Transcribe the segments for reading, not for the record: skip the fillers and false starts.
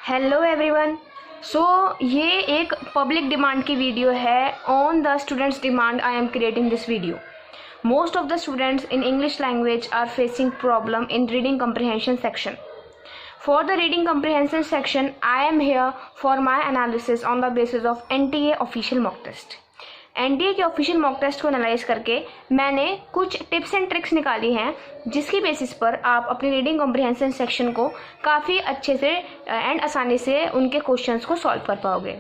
Hello everyone. ये एक public demand की वीडियो है। On the students demand I am creating this video. Most of the students in English language are facing problem in reading comprehension section. For the reading comprehension section, I am here for my analysis on the basis of NTA official mock test. NTA के official mock test को analyse करके मैंने कुछ tips and tricks निकाली हैं जिसकी basis पर आप अपनी रीडिंग कॉम्प्रिहेंशन सेक्शन को काफ़ी अच्छे से एंड आसानी से उनके क्वेश्चंस को सॉल्व कर पाओगे।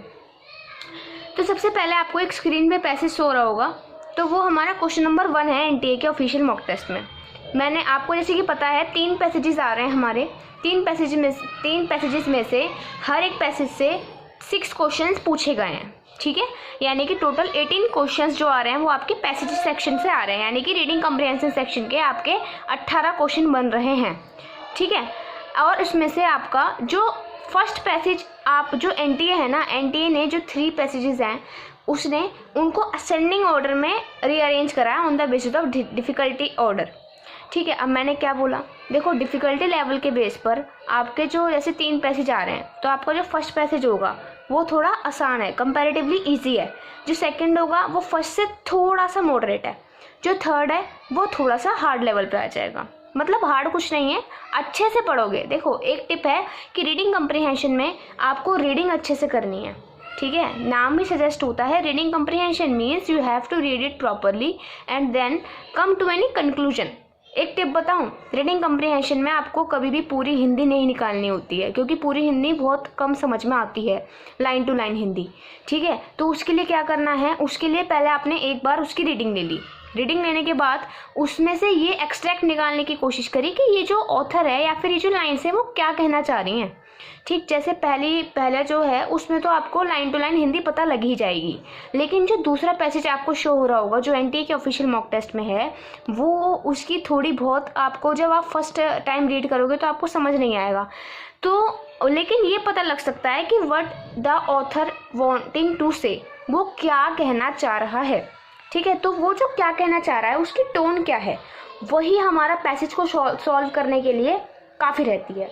तो सबसे पहले आपको एक स्क्रीन पे पैसेज शो रहा होगा, तो वो हमारा क्वेश्चन नंबर 1 है NTA के ऑफिशियल मॉक टेस्ट में। मैंने आपको जैसे कि पता है 3 पैसेजेस आ रहे हैं हमारे। 3 पैसेजेस में से हर एक पैसेज से 6 क्वेश्चंस पूछे गए हैं, ठीक है। यानी कि टोटल 18 क्वेश्चंस जो आ रहे हैं वो आपके पैसेज सेक्शन से आ रहे हैं, यानी कि रीडिंग कॉम्प्रिहेंशन सेक्शन के आपके 18 क्वेश्चन बन रहे हैं, ठीक है। और इसमें से आपका जो फर्स्ट पैसेज आप जो NTA है ना, NTA ने जो 3 पैसेजेस हैं उसने उनको असेंडिंग ऑर्डर में रीअरेंज करा है on the basis of difficulty order, ठीक है। अब मैंने क्या बोला, देखो डिफ़िकल्टी लेवल के बेस पर आपके जो जैसे 3 पैसेज आ रहे हैं तो आपका जो फर्स्ट पैसेज होगा वो थोड़ा आसान है, कंपैरेटिवली इजी है। जो सेकंड होगा वो फर्स्ट से थोड़ा सा मॉडरेट है। जो थर्ड है वो थोड़ा सा हार्ड लेवल पे आ जाएगा। मतलब हार्ड कुछ नहीं है, अच्छे से पढ़ोगे। देखो एक टिप है कि रीडिंग कॉम्प्रिहेंशन में आपको रीडिंग अच्छे से करनी है, ठीक है। नाम भी सजेस्ट होता है reading comprehension means you have to read it properly and then come to any conclusion. एक टिप बताऊं, रीडिंग कॉम्प्रिहेंशन में आपको कभी भी पूरी हिंदी नहीं निकालनी होती है, क्योंकि पूरी हिंदी बहुत कम समझ में आती है, लाइन टू लाइन हिंदी, ठीक है। तो उसके लिए क्या करना है, उसके लिए पहले आपने एक बार उसकी रीडिंग ले ली। रीडिंग लेने के बाद उसमें से ये एक्सट्रैक्ट निकालने की कोशिश करी कि ये जो ऑथर है या फिर ये जो लाइन्स है वो क्या कहना चाह रही हैं, ठीक। जैसे पहले जो है उसमें तो आपको लाइन टू लाइन हिंदी पता लग ही जाएगी, लेकिन जो दूसरा पैसेज आपको शो हो रहा होगा जो NTA के ऑफिशियल मॉक टेस्ट में है वो उसकी थोड़ी बहुत आपको जब आप फर्स्ट टाइम रीड करोगे तो आपको समझ नहीं आएगा। तो लेकिन ये पता लग सकता है कि what the author wanting to say, वो क्या कहना चाह रहा है, ठीक है। तो वो जो क्या कहना चाह रहा है उसकी टोन क्या है, वही हमारा पैसेज को सॉल्व करने के लिए काफ़ी रहती है।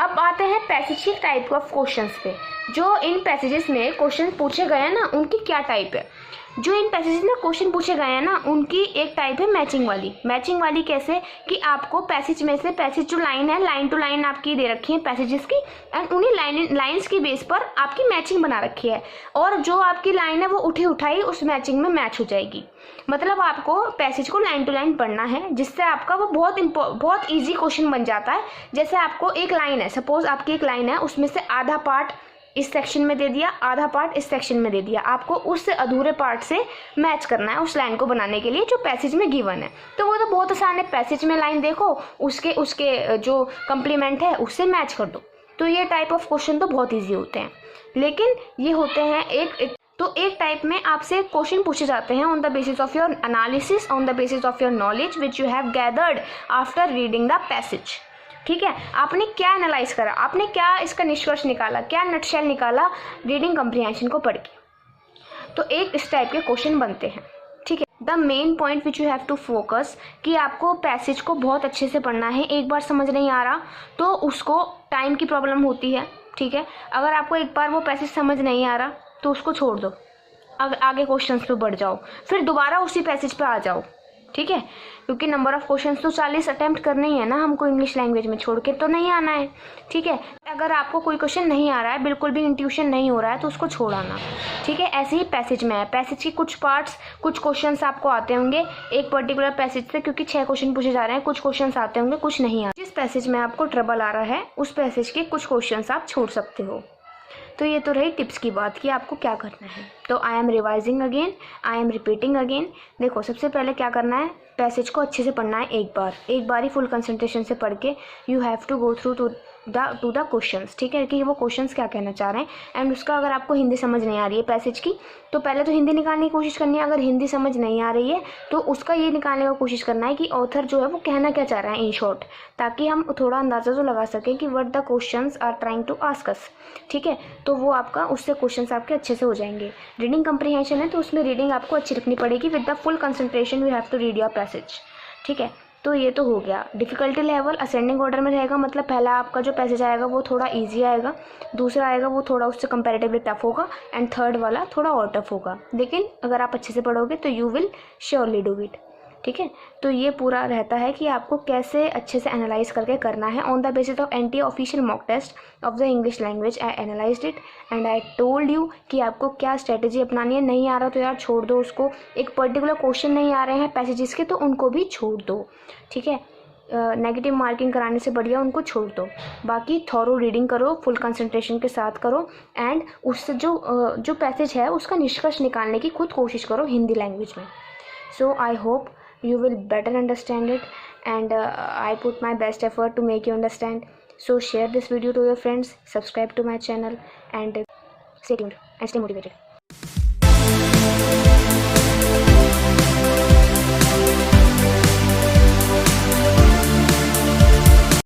अब आते हैं पैसेज की टाइप ऑफ क्वेश्चंस पे। जो इन पैसेजेस में क्वेश्चन पूछे गए हैं ना उनकी क्या टाइप है। जो इन पैसेजेस में क्वेश्चन पूछे गए हैं ना उनकी एक टाइप है मैचिंग वाली। मैचिंग वाली कैसे कि आपको पैसेज में से पैसेज जो लाइन है, लाइन टू लाइन आपकी दे रखी है पैसेजेस की, एंड उन्हीं लाइन्स की बेस पर आपकी मैचिंग बना रखी है, और जो आपकी लाइन है वो उठी उठाई उस मैचिंग में मैच हो जाएगी। मतलब आपको पैसेज को लाइन टू लाइन पढ़ना है, जिससे आपका वो बहुत ईजी क्वेश्चन बन जाता है। जैसे आपको एक लाइन है, सपोज आपकी एक लाइन है, उसमें से आधा पार्ट इस सेक्शन में दे दिया, आधा पार्ट इस सेक्शन में दे दिया, आपको उस अधूरे पार्ट से मैच करना है उस लाइन को बनाने के लिए जो पैसेज में गिवन है। तो वो तो बहुत आसान है, पैसेज में लाइन देखो, उसके जो कंप्लीमेंट है उससे मैच कर दो। तो ये टाइप ऑफ क्वेश्चन तो बहुत ईजी होते हैं, लेकिन ये होते हैं एक टाइप में आपसे क्वेश्चन पूछे जाते हैं on the basis of your analysis, on the basis of your knowledge which you have gathered after reading the passage, ठीक है। आपने क्या एनालाइज करा, आपने क्या इसका निष्कर्ष निकाला, क्या नटशेल निकाला रीडिंग कॉम्प्रिहेंशन को पढ़ के। तो एक इस टाइप के क्वेश्चन बनते हैं, ठीक है। The main point which you have to focus कि आपको पैसेज को बहुत अच्छे से पढ़ना है। एक बार समझ नहीं आ रहा तो उसको टाइम की प्रॉब्लम होती है, ठीक है। अगर आपको एक बार वो पैसेज समझ नहीं आ रहा तो उसको छोड़ दो, आगे क्वेश्चंस पे बढ़ जाओ, फिर दोबारा उसी पैसेज पे आ जाओ, ठीक है। क्योंकि नंबर ऑफ क्वेश्चंस तो 40 अटेम्प्ट करने ही है ना हमको, इंग्लिश लैंग्वेज में छोड़ के तो नहीं आना है, ठीक है। अगर आपको कोई क्वेश्चन नहीं आ रहा है, बिल्कुल भी इंट्यूशन नहीं हो रहा है, तो उसको छोड़ आना, ठीक है। ऐसे ही पैसेज में है, पैसेज की कुछ पार्ट्स, कुछ क्वेश्चंस आपको आते होंगे एक पर्टिकुलर पैसेज से, क्योंकि 6 क्वेश्चन पूछे जा रहे हैं, कुछ क्वेश्चंस आते होंगे कुछ नहीं आते। जिस पैसेज में आपको ट्रबल आ रहा है उस पैसेज के कुछ क्वेश्चंस आप छोड़ सकते हो। तो ये तो रही टिप्स की बात कि आपको क्या करना है। तो I am revising again, I am repeating again. देखो सबसे पहले क्या करना है, पैसेज को अच्छे से पढ़ना है। एक बार ही फुल कंसंट्रेशन से पढ़ के you have to go through to the questions, ठीक है, कि वो क्वेश्चंस क्या कहना चाह रहे हैं। एंड उसका अगर आपको हिंदी समझ नहीं आ रही है पैसेज की, तो पहले तो हिंदी निकालने की कोशिश करनी है। अगर हिंदी समझ नहीं आ रही है तो उसका ये निकालने की कोशिश करना है कि ऑथर जो है वो कहना क्या चाह रहा है इन शॉर्ट, ताकि हम थोड़ा अंदाज़ा तो लगा सकें कि what the questions are trying to ask us, ठीक है। तो वो आपका उससे क्वेश्चंस आपके अच्छे से हो जाएंगे। रीडिंग कॉम्प्रिहेंशन है तो उसमें रीडिंग आपको अच्छी रखनी पड़ेगी। With the full concentration you have to read your passage, ठीक है। तो ये तो हो गया। डिफ़िकल्टी लेवल असेंडिंग ऑर्डर में रहेगा, मतलब पहला आपका जो पैसेज आएगा वो थोड़ा इजी आएगा, दूसरा आएगा वो थोड़ा उससे कंपैरेटिवली टफ होगा, एंड थर्ड वाला थोड़ा और टफ होगा। लेकिन अगर आप अच्छे से पढ़ोगे तो you will surely do it. ठीक है, तो ये पूरा रहता है कि आपको कैसे अच्छे से एनालाइज करके करना है। On the basis of anti official mock test of the English language I analysed it and I told you कि आपको क्या स्ट्रेटेजी अपनानी है। नहीं आ रहा तो यार छोड़ दो उसको, एक पर्टिकुलर क्वेश्चन नहीं आ रहे हैं पैसेजेस के तो उनको भी छोड़ दो। ठीक है, नेगेटिव मार्किंग कराने से बढ़िया उनको छोड़ दो। बाकी थॉरो रीडिंग करो, फुल कंसंट्रेशन के साथ करो, एंड उससे जो पैसेज है उसका निष्कर्ष निकालने की खुद कोशिश करो हिंदी लैंग्वेज में। So I hope you will better understand it, and I put my best effort to make you understand. So share this video to your friends, subscribe to my channel, and stay tuned and stay motivated.